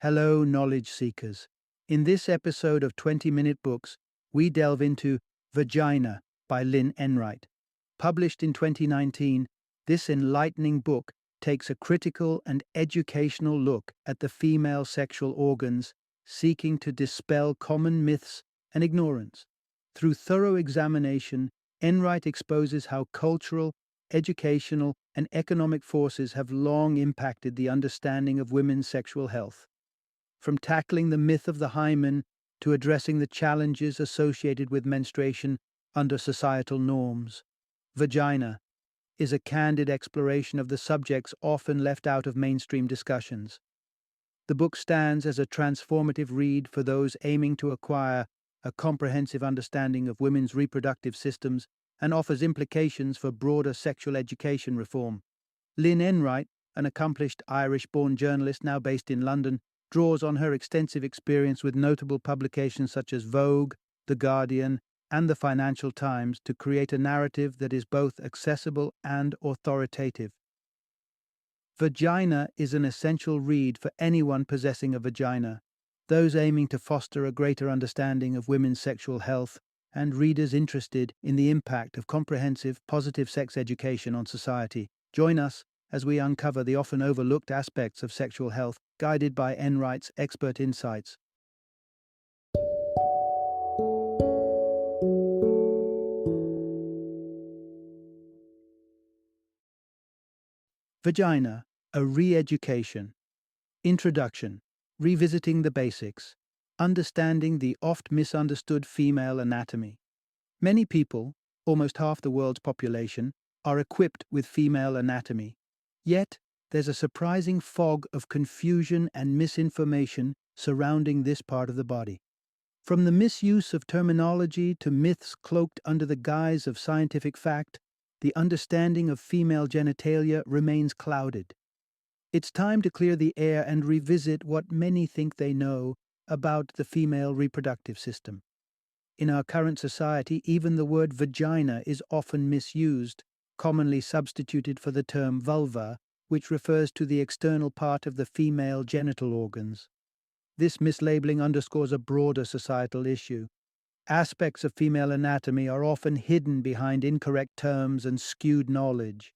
Hello, knowledge seekers. In this episode of 20-Minute Books, we delve into Vagina by Lynn Enright. Published in 2019, this enlightening book takes a critical and educational look at the female sexual organs, seeking to dispel common myths and ignorance. Through thorough examination, Enright exposes how cultural, educational, and economic forces have long impacted the understanding of women's sexual health. From tackling the myth of the hymen to addressing the challenges associated with menstruation under societal norms, Vagina is a candid exploration of the subjects often left out of mainstream discussions. The book stands as a transformative read for those aiming to acquire a comprehensive understanding of women's reproductive systems and offers implications for broader sexual education reform. Lynn Enright, an accomplished Irish-born journalist now based in London, draws on her extensive experience with notable publications such as Vogue, The Guardian, and the Financial Times to create a narrative that is both accessible and authoritative. Vagina is an essential read for anyone possessing a vagina, those aiming to foster a greater understanding of women's sexual health, and readers interested in the impact of comprehensive, positive sex education on society. Join us as we uncover the often overlooked aspects of sexual health, guided by Enright's expert insights. Vagina, a re-education. Introduction. Revisiting the basics. Understanding the oft misunderstood female anatomy. Many people, almost half the world's population, are equipped with female anatomy. Yet, there's a surprising fog of confusion and misinformation surrounding this part of the body. From the misuse of terminology to myths cloaked under the guise of scientific fact, the understanding of female genitalia remains clouded. It's time to clear the air and revisit what many think they know about the female reproductive system. In our current society, even the word vagina is often misused, commonly substituted for the term vulva, which refers to the external part of the female genital organs. This mislabeling underscores a broader societal issue. Aspects of female anatomy are often hidden behind incorrect terms and skewed knowledge.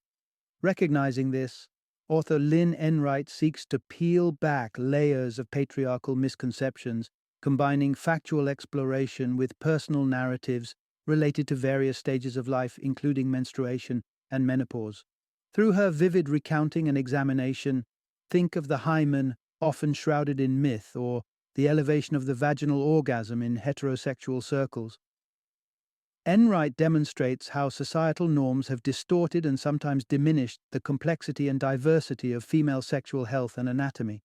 Recognizing this, author Lynn Enright seeks to peel back layers of patriarchal misconceptions, combining factual exploration with personal narratives related to various stages of life, including menstruation and menopause. Through her vivid recounting and examination, think of the hymen often shrouded in myth or the elevation of the vaginal orgasm in heterosexual circles. Enright demonstrates how societal norms have distorted and sometimes diminished the complexity and diversity of female sexual health and anatomy.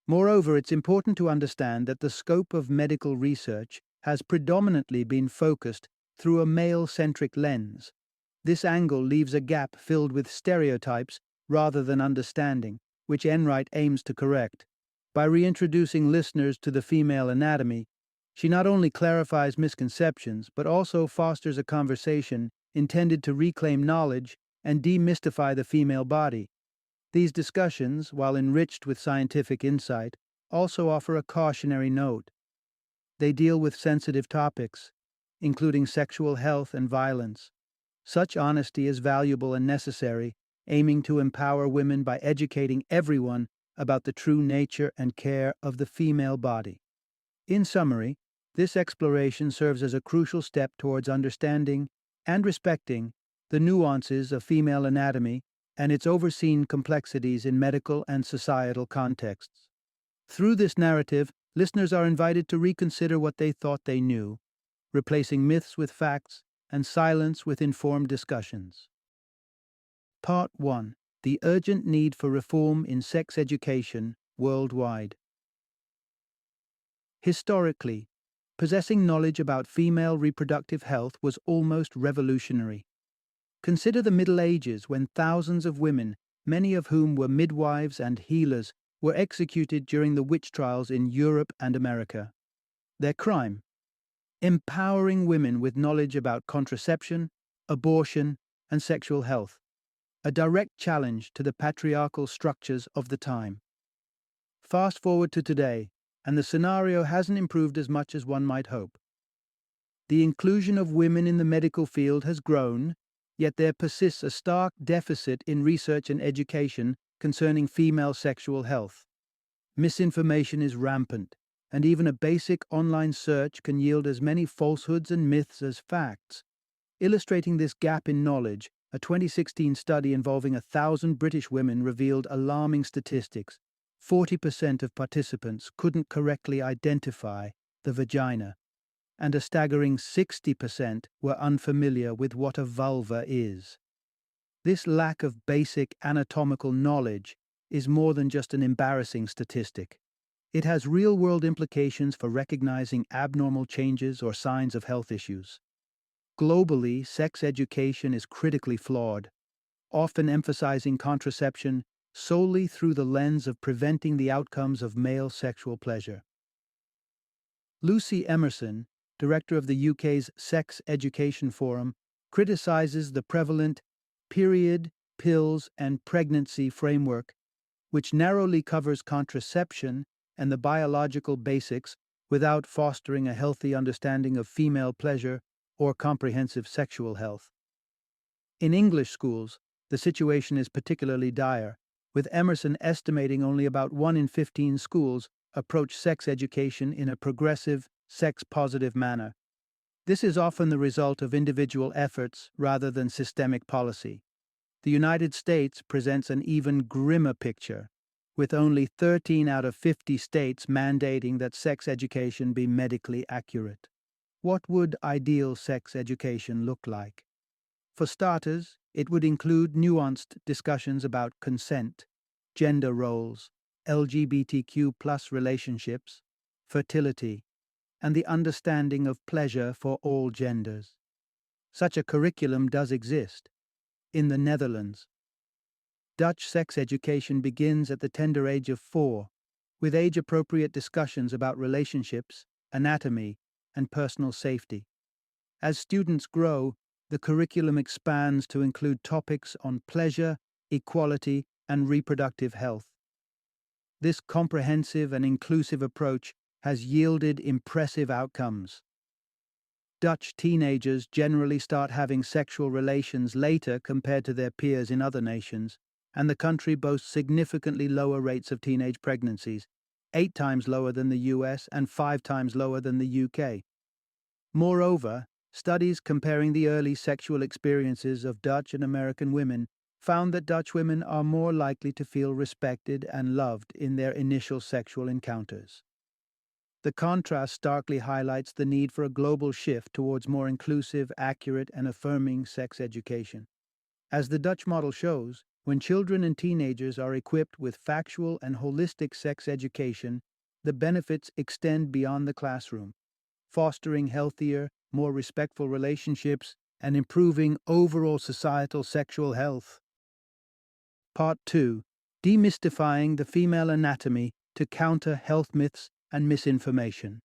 Moreover, it's important to understand that the scope of medical research has predominantly been focused through a male-centric lens. This angle leaves a gap filled with stereotypes rather than understanding, which Enright aims to correct. By reintroducing listeners to the female anatomy, she not only clarifies misconceptions, but also fosters a conversation intended to reclaim knowledge and demystify the female body. These discussions, while enriched with scientific insight, also offer a cautionary note. They deal with sensitive topics, including sexual health and violence. Such honesty is valuable and necessary, aiming to empower women by educating everyone about the true nature and care of the female body. In summary, this exploration serves as a crucial step towards understanding and respecting the nuances of female anatomy and its overseen complexities in medical and societal contexts. Through this narrative, listeners are invited to reconsider what they thought they knew, replacing myths with facts and silence with informed discussions. Part 1. The urgent need for reform in sex education worldwide. Historically, possessing knowledge about female reproductive health was almost revolutionary. Consider the Middle Ages, when thousands of women, many of whom were midwives and healers, were executed during the witch trials in Europe and America. Their crime? Empowering women with knowledge about contraception, abortion, and sexual health, a direct challenge to the patriarchal structures of the time. Fast forward to today, and the scenario hasn't improved as much as one might hope. The inclusion of women in the medical field has grown, yet there persists a stark deficit in research and education concerning female sexual health. Misinformation is rampant, and even a basic online search can yield as many falsehoods and myths as facts. Illustrating this gap in knowledge, a 2016 study involving 1,000 British women revealed alarming statistics. 40% of participants couldn't correctly identify the vagina, and a staggering 60% were unfamiliar with what a vulva is. This lack of basic anatomical knowledge is more than just an embarrassing statistic. It has real-world implications for recognizing abnormal changes or signs of health issues. Globally, sex education is critically flawed, often emphasizing contraception solely through the lens of preventing the outcomes of male sexual pleasure. Lucy Emerson, director of the UK's Sex Education Forum, criticizes the prevalent period, pills, and pregnancy framework, which narrowly covers contraception and the biological basics without fostering a healthy understanding of female pleasure or comprehensive sexual health. In English schools, the situation is particularly dire, with Emerson estimating only about 1 in 15 schools approach sex education in a progressive, sex-positive manner. This is often the result of individual efforts rather than systemic policy. The United States presents an even grimmer picture, with only 13 out of 50 states mandating that sex education be medically accurate. What would ideal sex education look like? For starters, it would include nuanced discussions about consent, gender roles, LGBTQ+ relationships, fertility, and the understanding of pleasure for all genders. Such a curriculum does exist. In the Netherlands, Dutch sex education begins at the tender age of 4, with age-appropriate discussions about relationships, anatomy, and personal safety. As students grow, the curriculum expands to include topics on pleasure, equality, and reproductive health. This comprehensive and inclusive approach has yielded impressive outcomes. Dutch teenagers generally start having sexual relations later compared to their peers in other nations, and the country boasts significantly lower rates of teenage pregnancies, 8 times lower than the US and 5 times lower than the UK. Moreover, studies comparing the early sexual experiences of Dutch and American women found that Dutch women are more likely to feel respected and loved in their initial sexual encounters. The contrast starkly highlights the need for a global shift towards more inclusive, accurate, and affirming sex education. As the Dutch model shows, when children and teenagers are equipped with factual and holistic sex education, the benefits extend beyond the classroom, fostering healthier, more respectful relationships and improving overall societal sexual health. Part 2. Demystifying the female anatomy to counter health myths and misinformation.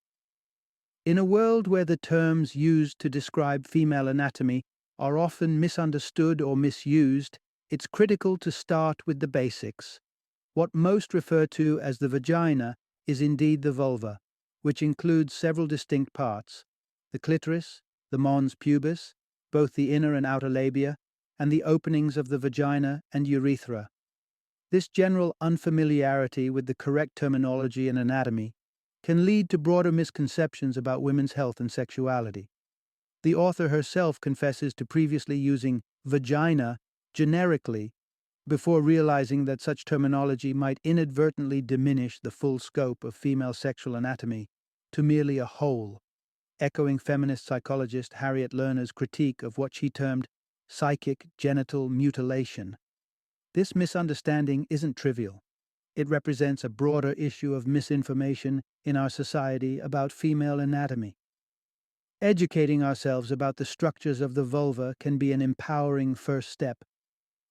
In a world where the terms used to describe female anatomy are often misunderstood or misused, it's critical to start with the basics. What most refer to as the vagina is indeed the vulva, which includes several distinct parts: the clitoris, the mons pubis, both the inner and outer labia, and the openings of the vagina and urethra. This general unfamiliarity with the correct terminology and anatomy can lead to broader misconceptions about women's health and sexuality. The author herself confesses to previously using vagina generically before realizing that such terminology might inadvertently diminish the full scope of female sexual anatomy to merely a whole, echoing feminist psychologist Harriet Lerner's critique of what she termed psychic genital mutilation. This misunderstanding isn't trivial. It represents a broader issue of misinformation in our society about female anatomy. Educating ourselves about the structures of the vulva can be an empowering first step.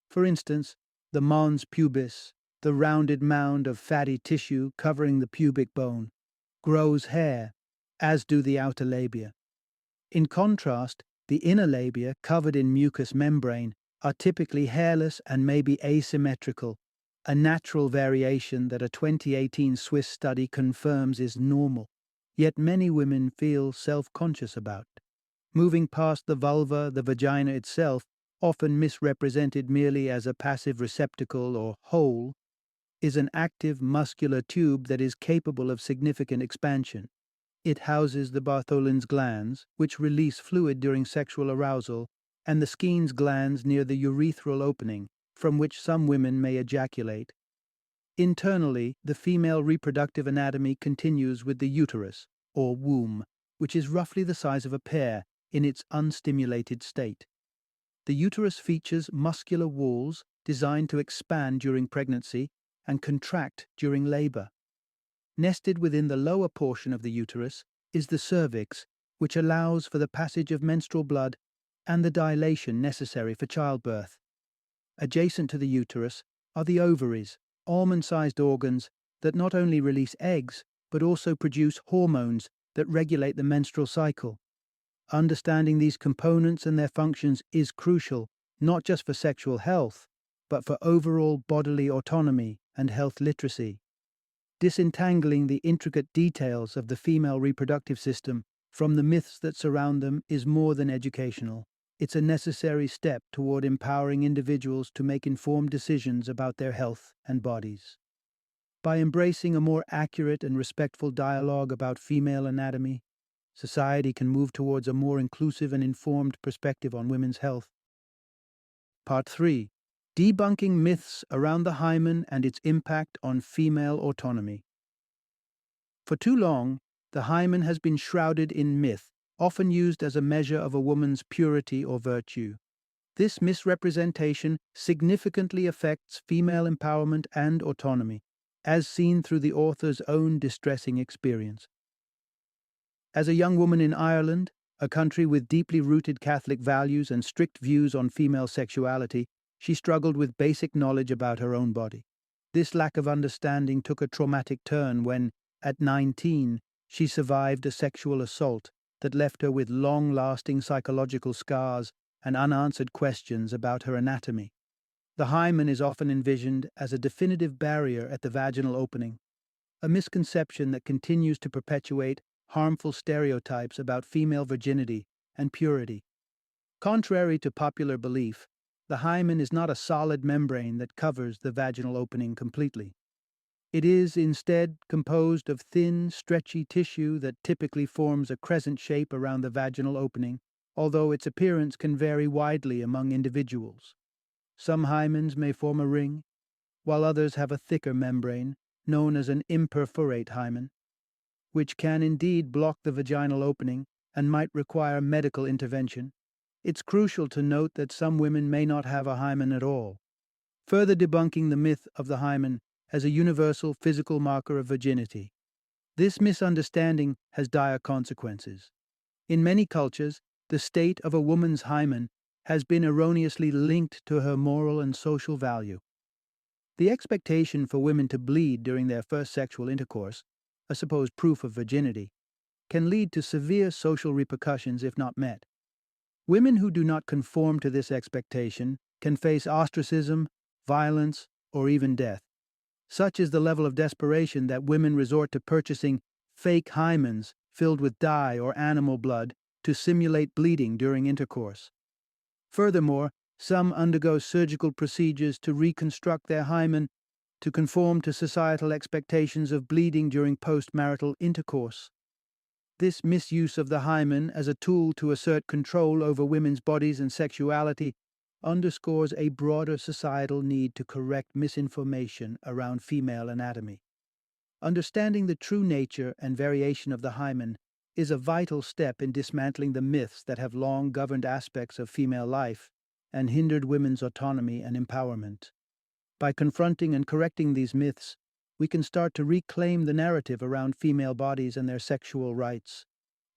For instance, the mons pubis, the rounded mound of fatty tissue covering the pubic bone, grows hair, as do the outer labia. In contrast, the inner labia, covered in mucous membrane, are typically hairless and may be asymmetrical, a natural variation that a 2018 Swiss study confirms is normal, yet many women feel self-conscious about. Moving past the vulva, the vagina itself, often misrepresented merely as a passive receptacle or hole, is an active muscular tube that is capable of significant expansion. It houses the Bartholin's glands, which release fluid during sexual arousal, and the Skene's glands near the urethral opening, from which some women may ejaculate. Internally, the female reproductive anatomy continues with the uterus, or womb, which is roughly the size of a pear in its unstimulated state. The uterus features muscular walls designed to expand during pregnancy and contract during labor. Nested within the lower portion of the uterus is the cervix, which allows for the passage of menstrual blood and the dilation necessary for childbirth. Adjacent to the uterus are the ovaries, almond-sized organs that not only release eggs but also produce hormones that regulate the menstrual cycle. Understanding these components and their functions is crucial, not just for sexual health, but for overall bodily autonomy and health literacy. Disentangling the intricate details of the female reproductive system from the myths that surround them is more than educational. It's a necessary step toward empowering individuals to make informed decisions about their health and bodies. By embracing a more accurate and respectful dialogue about female anatomy, society can move towards a more inclusive and informed perspective on women's health. Part 3. Debunking myths around the hymen and its impact on female autonomy. For too long, the hymen has been shrouded in myth, often used as a measure of a woman's purity or virtue. This misrepresentation significantly affects female empowerment and autonomy, as seen through the author's own distressing experience. As a young woman in Ireland, a country with deeply rooted Catholic values and strict views on female sexuality, she struggled with basic knowledge about her own body. This lack of understanding took a traumatic turn when, at 19, she survived a sexual assault that left her with long-lasting psychological scars and unanswered questions about her anatomy. The hymen is often envisioned as a definitive barrier at the vaginal opening, a misconception that continues to perpetuate harmful stereotypes about female virginity and purity. Contrary to popular belief, the hymen is not a solid membrane that covers the vaginal opening completely. It is instead composed of thin, stretchy tissue that typically forms a crescent shape around the vaginal opening, although its appearance can vary widely among individuals. Some hymens may form a ring, while others have a thicker membrane, known as an imperforate hymen, which can indeed block the vaginal opening and might require medical intervention. It's crucial to note that some women may not have a hymen at all, further debunking the myth of the hymen as a universal physical marker of virginity. This misunderstanding has dire consequences. In many cultures, the state of a woman's hymen has been erroneously linked to her moral and social value. The expectation for women to bleed during their first sexual intercourse, a supposed proof of virginity, can lead to severe social repercussions if not met. Women who do not conform to this expectation can face ostracism, violence, or even death. Such is the level of desperation that women resort to purchasing fake hymens filled with dye or animal blood to simulate bleeding during intercourse. Furthermore, some undergo surgical procedures to reconstruct their hymen to conform to societal expectations of bleeding during post-marital intercourse. This misuse of the hymen as a tool to assert control over women's bodies and sexuality underscores a broader societal need to correct misinformation around female anatomy. Understanding the true nature and variation of the hymen is a vital step in dismantling the myths that have long governed aspects of female life and hindered women's autonomy and empowerment. By confronting and correcting these myths, we can start to reclaim the narrative around female bodies and their sexual rights,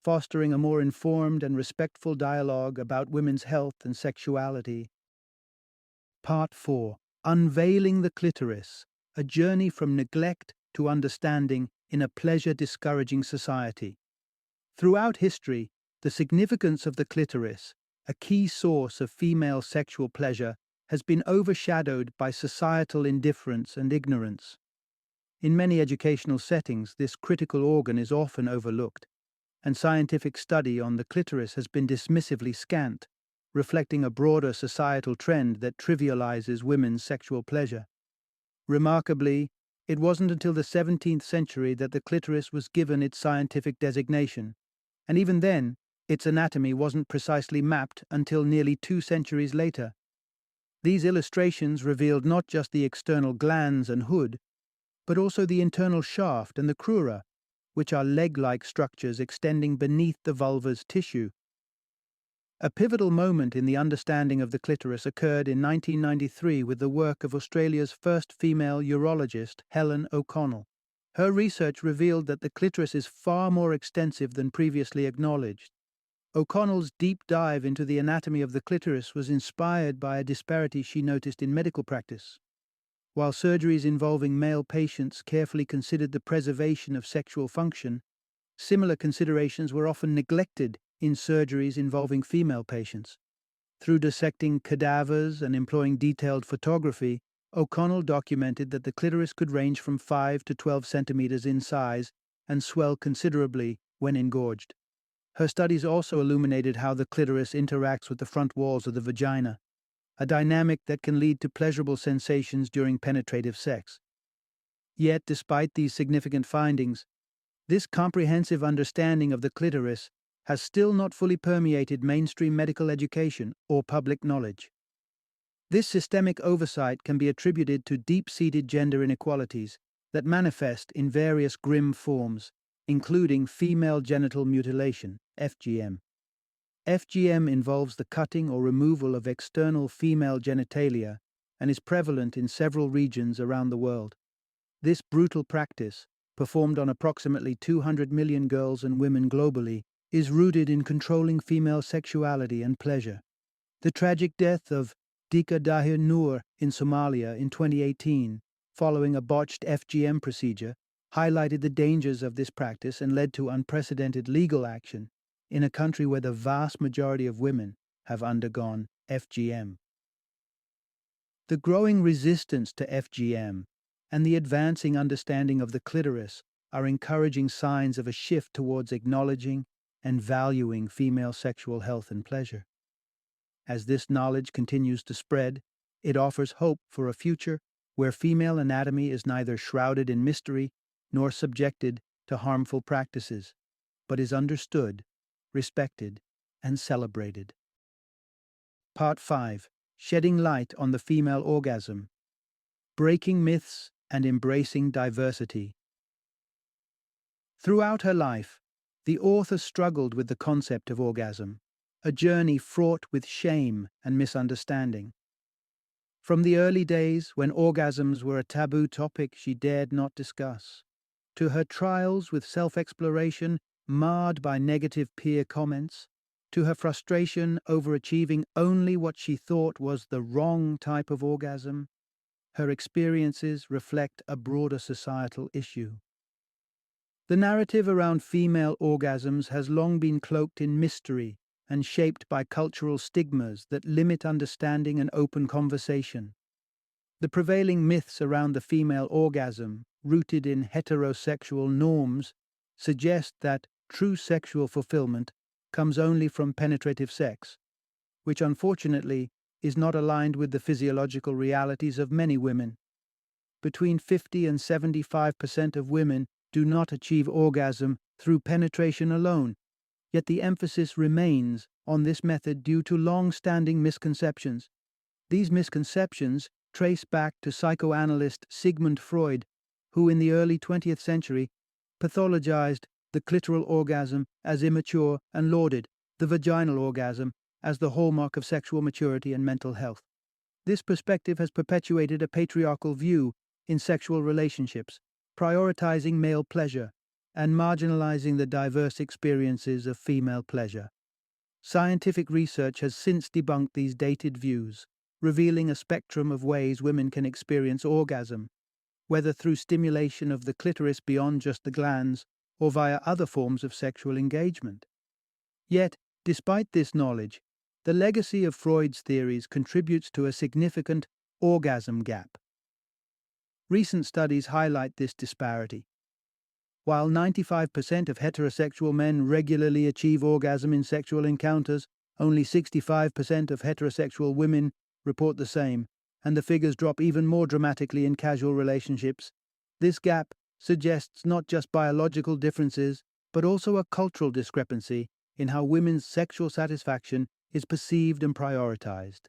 fostering a more informed and respectful dialogue about women's health and sexuality. Part 4. Unveiling the Clitoris, a journey from neglect to understanding in a pleasure-discouraging society. Throughout history, the significance of the clitoris, a key source of female sexual pleasure, has been overshadowed by societal indifference and ignorance. In many educational settings, this critical organ is often overlooked, and scientific study on the clitoris has been dismissively scant, reflecting a broader societal trend that trivializes women's sexual pleasure. Remarkably, it wasn't until the 17th century that the clitoris was given its scientific designation, and even then, its anatomy wasn't precisely mapped until nearly 2 centuries later. These illustrations revealed not just the external glans and hood, but also the internal shaft and the crura, which are leg-like structures extending beneath the vulva's tissue. A pivotal moment in the understanding of the clitoris occurred in 1993 with the work of Australia's first female urologist, Helen O'Connell. Her research revealed that the clitoris is far more extensive than previously acknowledged. O'Connell's deep dive into the anatomy of the clitoris was inspired by a disparity she noticed in medical practice. While surgeries involving male patients carefully considered the preservation of sexual function, similar considerations were often neglected in surgeries involving female patients. Through dissecting cadavers and employing detailed photography, O'Connell documented that the clitoris could range from 5 to 12 centimeters in size and swell considerably when engorged. Her studies also illuminated how the clitoris interacts with the front walls of the vagina, a dynamic that can lead to pleasurable sensations during penetrative sex. Yet, despite these significant findings, this comprehensive understanding of the clitoris has still not fully permeated mainstream medical education or public knowledge. This systemic oversight can be attributed to deep-seated gender inequalities that manifest in various grim forms, including female genital mutilation, FGM. FGM involves the cutting or removal of external female genitalia and is prevalent in several regions around the world. This brutal practice, performed on approximately 200 million girls and women globally, is rooted in controlling female sexuality and pleasure. The tragic death of Dika Dahir Noor in Somalia in 2018, following a botched FGM procedure, highlighted the dangers of this practice and led to unprecedented legal action in a country where the vast majority of women have undergone FGM. The growing resistance to FGM and the advancing understanding of the clitoris are encouraging signs of a shift towards acknowledging and valuing female sexual health and pleasure. As this knowledge continues to spread, it offers hope for a future where female anatomy is neither shrouded in mystery nor subjected to harmful practices, but is understood, respected, and celebrated. Part 5. Shedding Light on the Female Orgasm. Breaking Myths and Embracing Diversity. Throughout her life, the author struggled with the concept of orgasm, a journey fraught with shame and misunderstanding. From the early days when orgasms were a taboo topic she dared not discuss, to her trials with self-exploration marred by negative peer comments, to her frustration over achieving only what she thought was the wrong type of orgasm, her experiences reflect a broader societal issue. The narrative around female orgasms has long been cloaked in mystery and shaped by cultural stigmas that limit understanding and open conversation. The prevailing myths around the female orgasm, rooted in heterosexual norms, suggest that true sexual fulfillment comes only from penetrative sex, which unfortunately is not aligned with the physiological realities of many women. Between 50 and 75% of women do not achieve orgasm through penetration alone, yet the emphasis remains on this method due to long-standing misconceptions. These misconceptions trace back to psychoanalyst Sigmund Freud, who in the early 20th century pathologized the clitoral orgasm as immature and lauded the vaginal orgasm as the hallmark of sexual maturity and mental health. This perspective has perpetuated a patriarchal view in sexual relationships, prioritizing male pleasure and marginalizing the diverse experiences of female pleasure. Scientific research has since debunked these dated views, revealing a spectrum of ways women can experience orgasm, whether through stimulation of the clitoris beyond just the glans or via other forms of sexual engagement. Yet, despite this knowledge, The legacy of Freud's theories contributes to a significant orgasm gap. Recent studies highlight this disparity. While 95% of heterosexual men regularly achieve orgasm in sexual encounters, only 65% of heterosexual women report the same, and the figures drop even more dramatically in casual relationships. This gap suggests not just biological differences, but also a cultural discrepancy in how women's sexual satisfaction is perceived and prioritized.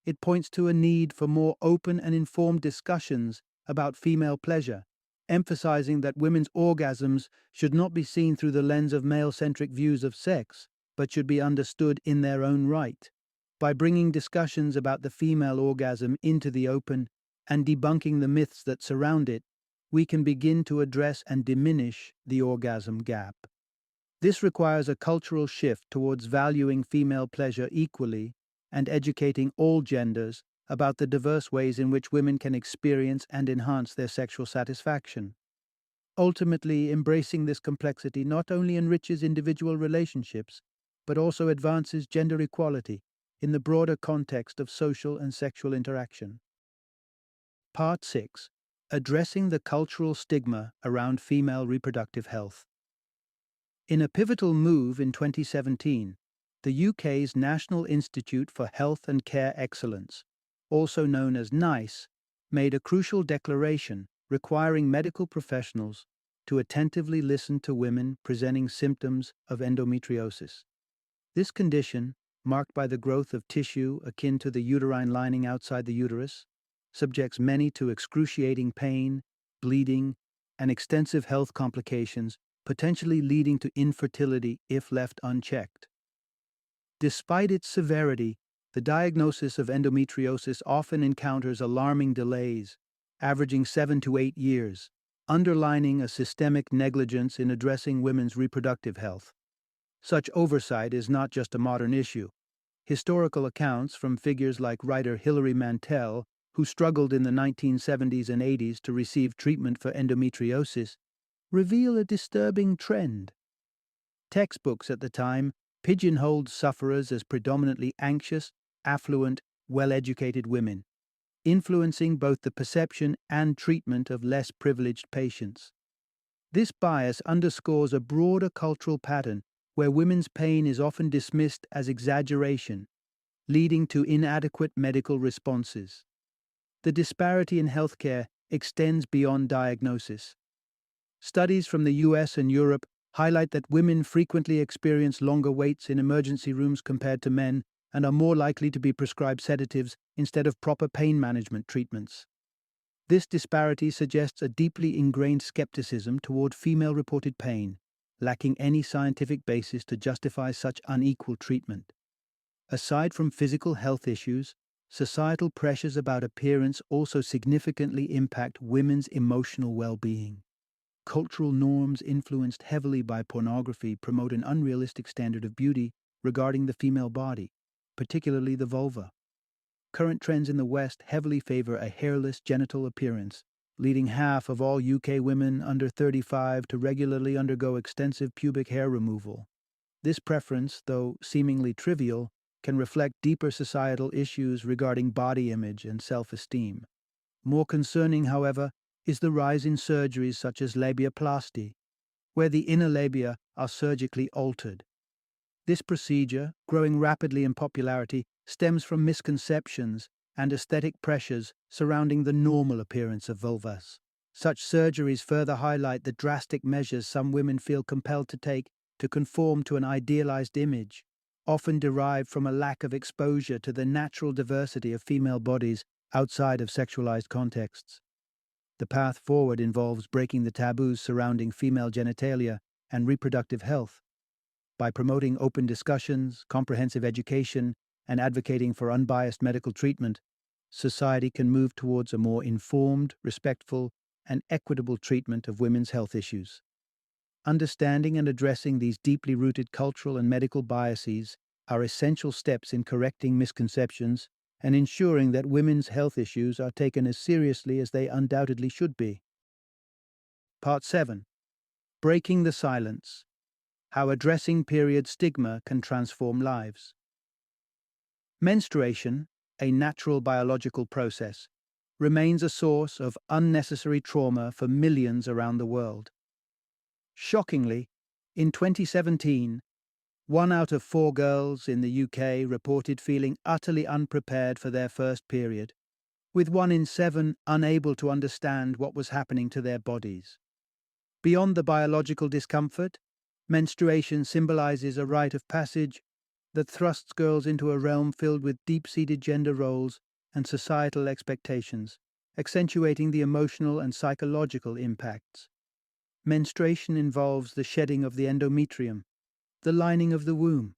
It points to a need for more open and informed discussions about female pleasure, emphasizing that women's orgasms should not be seen through the lens of male-centric views of sex, but should be understood in their own right. By bringing discussions about the female orgasm into the open and debunking the myths that surround it, we can begin to address and diminish the orgasm gap. This requires a cultural shift towards valuing female pleasure equally and educating all genders about the diverse ways in which women can experience and enhance their sexual satisfaction. Ultimately, embracing this complexity not only enriches individual relationships, but also advances gender equality in the broader context of social and sexual interaction. Part 6. Addressing the cultural stigma around female reproductive health. In a pivotal move in 2017, the UK's National Institute for Health and Care Excellence, also known as NICE, made a crucial declaration requiring medical professionals to attentively listen to women presenting symptoms of endometriosis. This condition, marked by the growth of tissue akin to the uterine lining outside the uterus, subjects many to excruciating pain, bleeding, and extensive health complications, potentially leading to infertility if left unchecked. Despite its severity, the diagnosis of endometriosis often encounters alarming delays, averaging 7 to 8 years, underlining a systemic negligence in addressing women's reproductive health. Such oversight is not just a modern issue. Historical accounts from figures like writer Hilary Mantel, who struggled in the 1970s and 80s to receive treatment for endometriosis, reveal a disturbing trend. Textbooks at the time pigeonholed sufferers as predominantly anxious, affluent, well-educated women, influencing both the perception and treatment of less privileged patients. This bias underscores a broader cultural pattern where women's pain is often dismissed as exaggeration, leading to inadequate medical responses. The disparity in healthcare extends beyond diagnosis. Studies from the US and Europe highlight that women frequently experience longer waits in emergency rooms compared to men and are more likely to be prescribed sedatives instead of proper pain management treatments. This disparity suggests a deeply ingrained skepticism toward female-reported pain, lacking any scientific basis to justify such unequal treatment. Aside from physical health issues, societal pressures about appearance also significantly impact women's emotional well-being. Cultural norms influenced heavily by pornography promote an unrealistic standard of beauty regarding the female body, particularly the vulva. Current trends in the West heavily favor a hairless genital appearance, leading half of all UK women under 35 to regularly undergo extensive pubic hair removal. This preference, though seemingly trivial, can reflect deeper societal issues regarding body image and self-esteem. More concerning, however, is the rise in surgeries such as labiaplasty, where the inner labia are surgically altered. This procedure, growing rapidly in popularity, stems from misconceptions and aesthetic pressures surrounding the normal appearance of vulvas. Such surgeries further highlight the drastic measures some women feel compelled to take to conform to an idealized image, often derived from a lack of exposure to the natural diversity of female bodies outside of sexualized contexts. The path forward involves breaking the taboos surrounding female genitalia and reproductive health. By promoting open discussions, comprehensive education, and advocating for unbiased medical treatment, society can move towards a more informed, respectful, and equitable treatment of women's health issues. Understanding and addressing these deeply rooted cultural and medical biases are essential steps in correcting misconceptions and ensuring that women's health issues are taken as seriously as they undoubtedly should be. Part 7. Breaking the Silence. How addressing period stigma can transform lives. Menstruation, a natural biological process, remains a source of unnecessary trauma for millions around the world. Shockingly, in 2017, 1 out of 4 girls in the UK reported feeling utterly unprepared for their first period, with 1 in 7 unable to understand what was happening to their bodies. Beyond the biological discomfort, menstruation symbolizes a rite of passage that thrusts girls into a realm filled with deep-seated gender roles and societal expectations, accentuating the emotional and psychological impacts. Menstruation involves the shedding of the endometrium, the lining of the womb,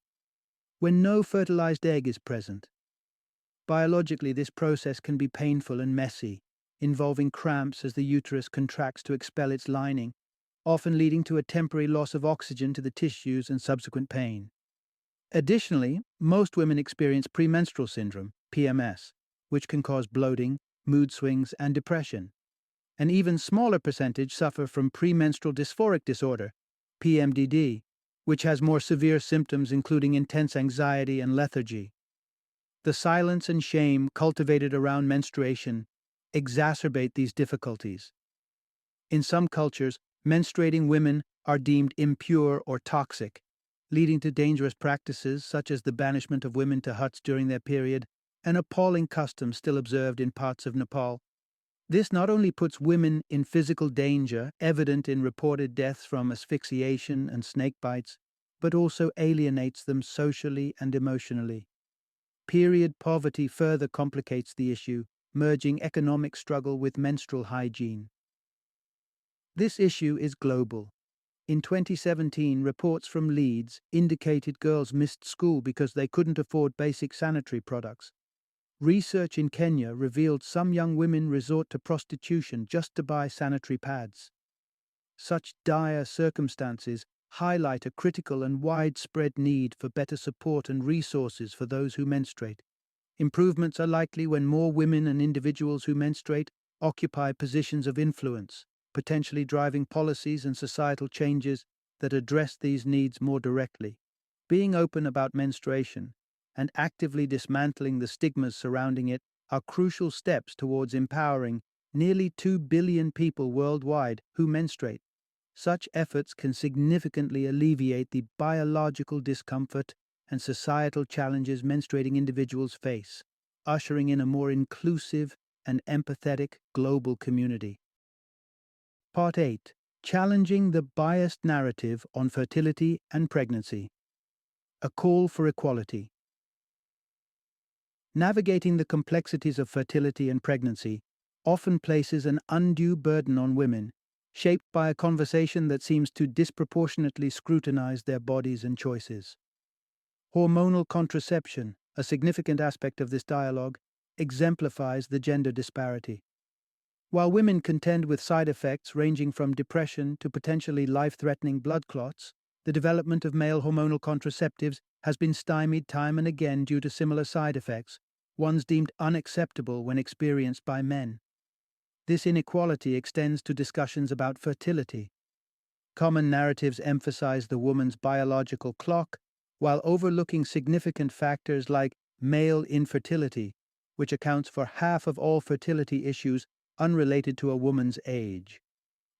when no fertilized egg is present. Biologically, this process can be painful and messy, involving cramps as the uterus contracts to expel its lining, often leading to a temporary loss of oxygen to the tissues and subsequent pain. Additionally, most women experience premenstrual syndrome, PMS, which can cause bloating, mood swings, and depression. An even smaller percentage suffer from premenstrual dysphoric disorder, PMDD, which has more severe symptoms including intense anxiety and lethargy. The silence and shame cultivated around menstruation exacerbate these difficulties. In some cultures, menstruating women are deemed impure or toxic, leading to dangerous practices such as the banishment of women to huts during their period, an appalling custom still observed in parts of Nepal. This not only puts women in physical danger, evident in reported deaths from asphyxiation and snake bites, but also alienates them socially and emotionally. Period poverty further complicates the issue, merging economic struggle with menstrual hygiene. This issue is global. In 2017, reports from Leeds indicated girls missed school because they couldn't afford basic sanitary products. Research in Kenya revealed some young women resort to prostitution just to buy sanitary pads. Such dire circumstances highlight a critical and widespread need for better support and resources for those who menstruate. Improvements are likely when more women and individuals who menstruate occupy positions of influence, potentially driving policies and societal changes that address these needs more directly. Being open about menstruation and actively dismantling the stigmas surrounding it are crucial steps towards empowering nearly 2 billion people worldwide who menstruate. Such efforts can significantly alleviate the biological discomfort and societal challenges menstruating individuals face, ushering in a more inclusive and empathetic global community. Part 8. Challenging the biased narrative on fertility and pregnancy. A call for equality. Navigating the complexities of fertility and pregnancy often places an undue burden on women, shaped by a conversation that seems to disproportionately scrutinize their bodies and choices. Hormonal contraception, a significant aspect of this dialogue, exemplifies the gender disparity. While women contend with side effects ranging from depression to potentially life-threatening blood clots, the development of male hormonal contraceptives has been stymied time and again due to similar side effects, ones deemed unacceptable when experienced by men. This inequality extends to discussions about fertility. Common narratives emphasize the woman's biological clock, while overlooking significant factors like male infertility, which accounts for half of all fertility issues unrelated to a woman's age.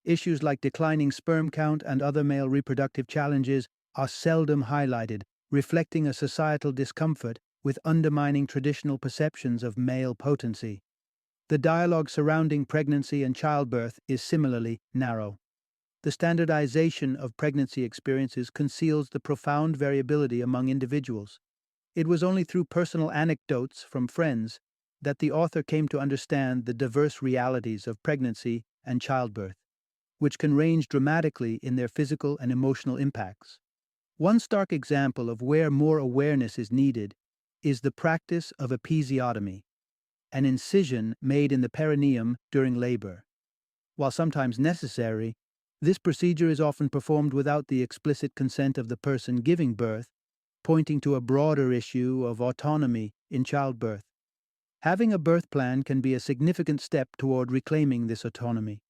Issues like declining sperm count and other male reproductive challenges are seldom highlighted, reflecting a societal discomfort with undermining traditional perceptions of male potency. The dialogue surrounding pregnancy and childbirth is similarly narrow. The standardization of pregnancy experiences conceals the profound variability among individuals. It was only through personal anecdotes from friends that the author came to understand the diverse realities of pregnancy and childbirth, which can range dramatically in their physical and emotional impacts. One stark example of where more awareness is needed is the practice of episiotomy, an incision made in the perineum during labor. While sometimes necessary, this procedure is often performed without the explicit consent of the person giving birth, pointing to a broader issue of autonomy in childbirth. Having a birth plan can be a significant step toward reclaiming this autonomy.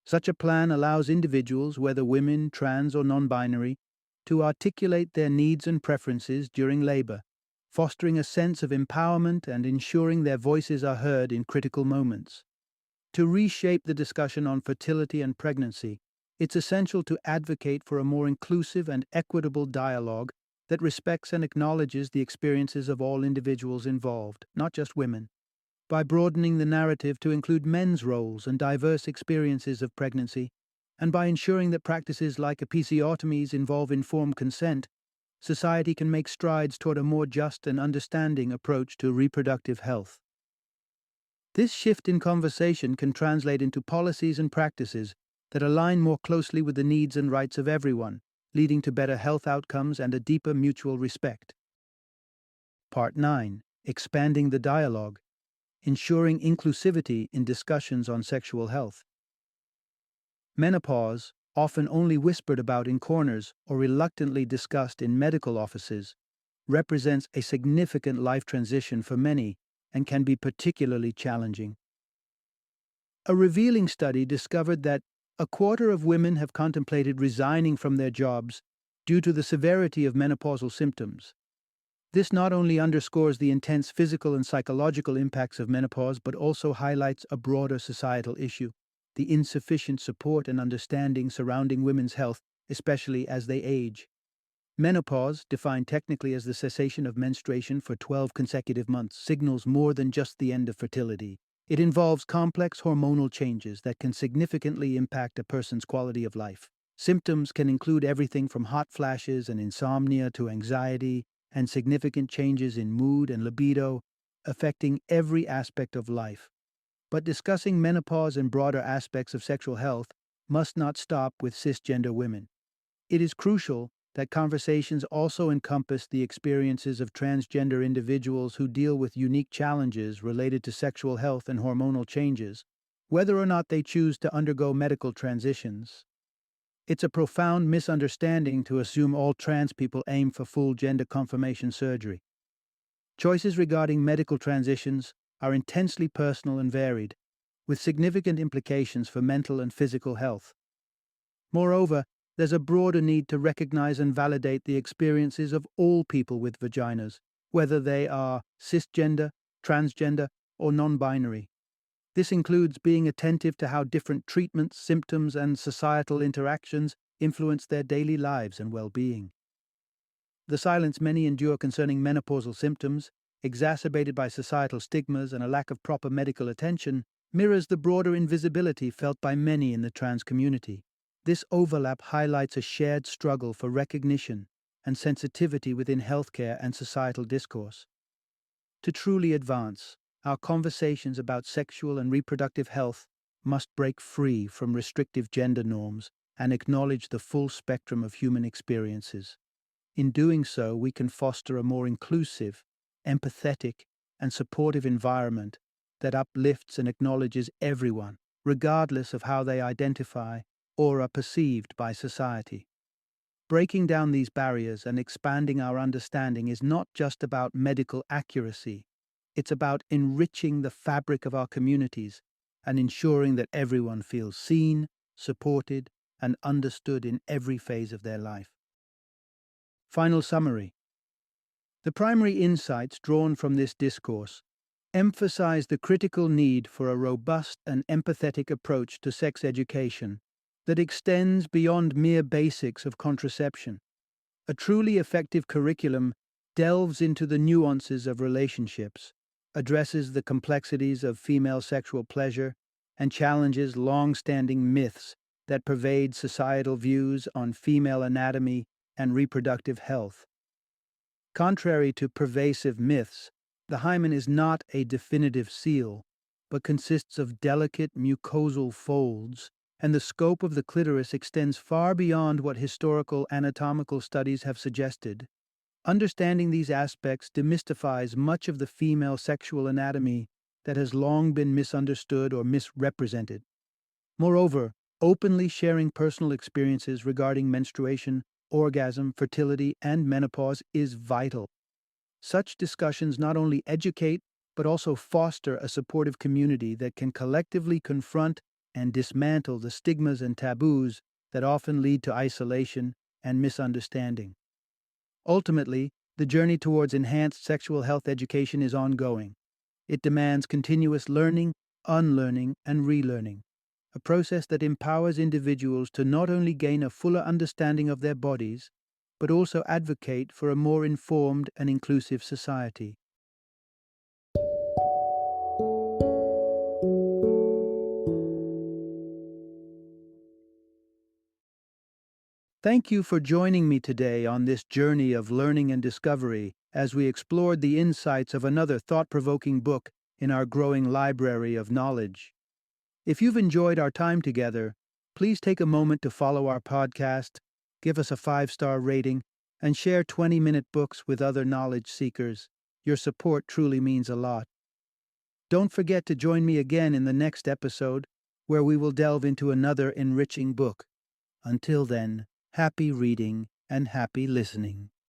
Such a plan allows individuals, whether women, trans, or non-binary, to articulate their needs and preferences during labor, fostering a sense of empowerment and ensuring their voices are heard in critical moments. To reshape the discussion on fertility and pregnancy, it's essential to advocate for a more inclusive and equitable dialogue that respects and acknowledges the experiences of all individuals involved, not just women. By broadening the narrative to include men's roles and diverse experiences of pregnancy, and by ensuring that practices like episiotomies involve informed consent, society can make strides toward a more just and understanding approach to reproductive health. This shift in conversation can translate into policies and practices that align more closely with the needs and rights of everyone, leading to better health outcomes and a deeper mutual respect. Part 9. Expanding the dialogue. Ensuring inclusivity in discussions on sexual health. Menopause, often only whispered about in corners or reluctantly discussed in medical offices, represents a significant life transition for many and can be particularly challenging. A revealing study discovered that a quarter of women have contemplated resigning from their jobs due to the severity of menopausal symptoms. This not only underscores the intense physical and psychological impacts of menopause, but also highlights a broader societal issue: the insufficient support and understanding surrounding women's health, especially as they age. Menopause, defined technically as the cessation of menstruation for 12 consecutive months, signals more than just the end of fertility. It involves complex hormonal changes that can significantly impact a person's quality of life. Symptoms can include everything from hot flashes and insomnia to anxiety and significant changes in mood and libido, affecting every aspect of life. But discussing menopause and broader aspects of sexual health must not stop with cisgender women. It is crucial that conversations also encompass the experiences of transgender individuals who deal with unique challenges related to sexual health and hormonal changes, whether or not they choose to undergo medical transitions. It's a profound misunderstanding to assume all trans people aim for full gender confirmation surgery. Choices regarding medical transitions are intensely personal and varied, with significant implications for mental and physical health. Moreover, there's a broader need to recognize and validate the experiences of all people with vaginas, whether they are cisgender, transgender, or non-binary. This includes being attentive to how different treatments, symptoms, and societal interactions influence their daily lives and well-being. The silence many endure concerning menopausal symptoms, exacerbated by societal stigmas and a lack of proper medical attention, mirrors the broader invisibility felt by many in the trans community. This overlap highlights a shared struggle for recognition and sensitivity within healthcare and societal discourse. To truly advance, our conversations about sexual and reproductive health must break free from restrictive gender norms and acknowledge the full spectrum of human experiences. In doing so, we can foster a more inclusive, empathetic, and supportive environment that uplifts and acknowledges everyone, regardless of how they identify or are perceived by society. Breaking down these barriers and expanding our understanding is not just about medical accuracy, it's about enriching the fabric of our communities and ensuring that everyone feels seen, supported, and understood in every phase of their life. Final summary. The primary insights drawn from this discourse emphasize the critical need for a robust and empathetic approach to sex education that extends beyond mere basics of contraception. A truly effective curriculum delves into the nuances of relationships, addresses the complexities of female sexual pleasure, and challenges long-standing myths that pervade societal views on female anatomy and reproductive health. Contrary to pervasive myths, the hymen is not a definitive seal, but consists of delicate mucosal folds, and the scope of the clitoris extends far beyond what historical anatomical studies have suggested. Understanding these aspects demystifies much of the female sexual anatomy that has long been misunderstood or misrepresented. Moreover, openly sharing personal experiences regarding menstruation, orgasm, fertility, and menopause is vital. Such discussions not only educate, but also foster a supportive community that can collectively confront and dismantle the stigmas and taboos that often lead to isolation and misunderstanding. Ultimately, The journey towards enhanced sexual health education is ongoing. It demands continuous learning, unlearning, and relearning, a process that empowers individuals to not only gain a fuller understanding of their bodies, but also advocate for a more informed and inclusive society. Thank you for joining me today on this journey of learning and discovery as we explored the insights of another thought-provoking book in our growing library of knowledge. If you've enjoyed our time together, please take a moment to follow our podcast, give us a 5-star rating, and share 20-minute books with other knowledge seekers. Your support truly means a lot. Don't forget to join me again in the next episode, where we will delve into another enriching book. Until then, happy reading and happy listening.